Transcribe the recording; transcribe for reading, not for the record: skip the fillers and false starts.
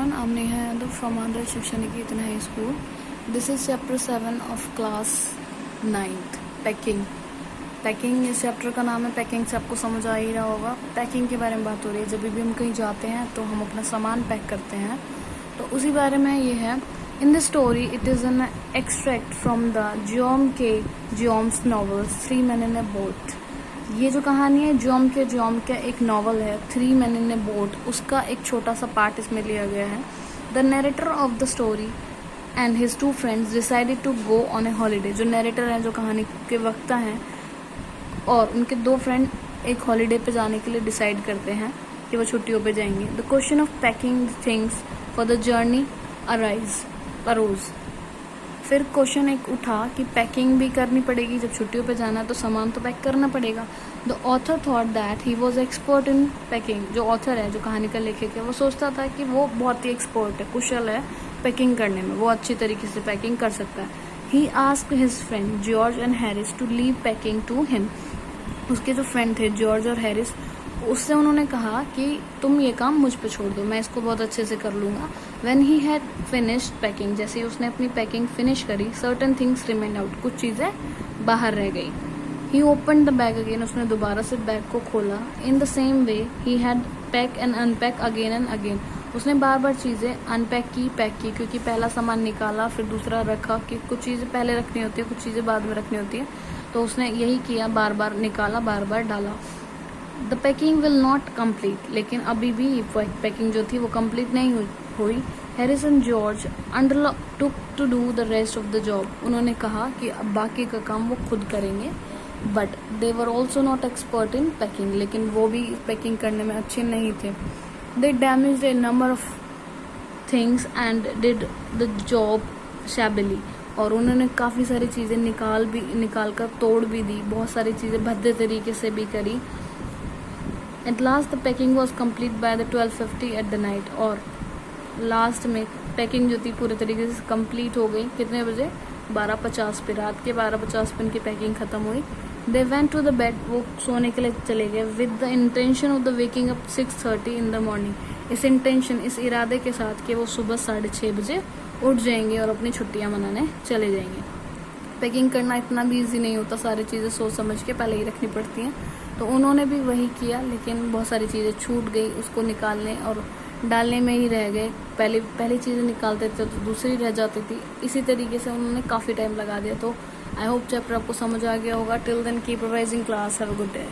everyone, I'm Neha Yadav from Andhra Shiksha Niketan High School. This is chapter 7 of class 9th, packing. Packing इस chapter का नाम है। Packing से आपको समझ आ ही रहा होगा। पैकिंग के बारे में बात हो रही है। जब भी हम कहीं जाते हैं तो हम अपना सामान पैक करते हैं, तो उसी बारे में ये है। In this story it is an extract from the Jerome's novels 3 Men in a Boat। ये जो कहानी है जियोम का एक नॉवल है 3 Men in a Boat, उसका एक छोटा सा पार्ट इसमें लिया गया है। The narrator of the story and his 2 friends decided to go on a holiday. जो नरेटर हैं, जो कहानी के वक्ता हैं, और उनके 2 फ्रेंड एक हॉलीडे पे जाने के लिए डिसाइड करते हैं कि वो छुट्टियों पे जाएंगे। The question of packing things for the journey arose. फिर क्वेश्चन एक उठा कि पैकिंग भी करनी पड़ेगी। जब छुट्टियों पे जाना है तो सामान तो पैक करना पड़ेगा। The author thought that he was expert in packing. जो ऑथर है, जो कहानी का लेखक है, वो सोचता था कि वो बहुत ही एक्सपर्ट है, कुशल है पैकिंग करने में, वो अच्छी तरीके से पैकिंग कर सकता है। He asked his friend George and Harris to leave packing to him. उसके जो फ्रेंड थे जॉर्ज और हैरिस, उससे उन्होंने कहा कि तुम ये काम मुझ पे छोड़ दो, मैं इसको बहुत अच्छे से कर लूँगा। When he had finished packing, जैसे ही उसने अपनी पैकिंग फिनिश करी, सर्टन थिंग्स रिमेन आउट, कुछ चीज़ें बाहर रह गई। ही ओपन द बैग अगेन, उसने दोबारा से बैग को खोला। In the same way he had pack and unpack again and again. उसने बार बार चीज़ें अनपैक की, पैक की, क्योंकि पहला सामान निकाला फिर दूसरा रखा, कि कुछ चीज़ें पहले रखनी होती है, कुछ चीज़ें बाद में रखनी होती है। तो उसने यही किया, बार बार निकाला, बार बार डाला। The packing will not complete, लेकिन अभी भी पैकिंग जो थी वो कम्प्लीट नहीं हुई। Harris and George undertook to do the rest of the job. उन्होंने कहा कि अब बाकी का काम वो खुद करेंगे। But they were also not expert in packing, लेकिन वो भी पैकिंग करने में अच्छे नहीं थे। They damaged a number of things and did the job shabbily. और उन्होंने काफ़ी सारी चीज़ें निकाल कर तोड़ भी दी, बहुत सारी चीज़ें भद्दे तरीके से भी करी। At last the packing was complete by the 12:50 at the night. और लास्ट में पैकिंग जो थी पूरे तरीके से कंप्लीट हो गई। कितने बजे? 12:50 पे, रात के 12:50 पे उनकी पैकिंग ख़त्म हुई। They went to the bed, वो सोने के लिए चले गए। With the intention of the waking up 6:30 in the morning. इस इंटेंशन, इस इरादे के साथ कि वो सुबह 6:30 बजे उठ जाएंगे और अपनी छुट्टियां मनाने चले जाएंगे। पैकिंग करना इतना भी ईजी नहीं होता, सारी चीज़ें सोच समझ के पहले ही रखनी पड़ती हैं। तो उन्होंने भी वही किया, लेकिन बहुत सारी चीज़ें छूट गई, उसको निकालने और डालने में ही रह गए। पहली चीज़ें निकालते थे तो दूसरी रह जाती थी। इसी तरीके से उन्होंने काफ़ी टाइम लगा दिया। तो आई होप चैप्टर आपको समझ आ गया होगा। Till then keep revising class, have a good day.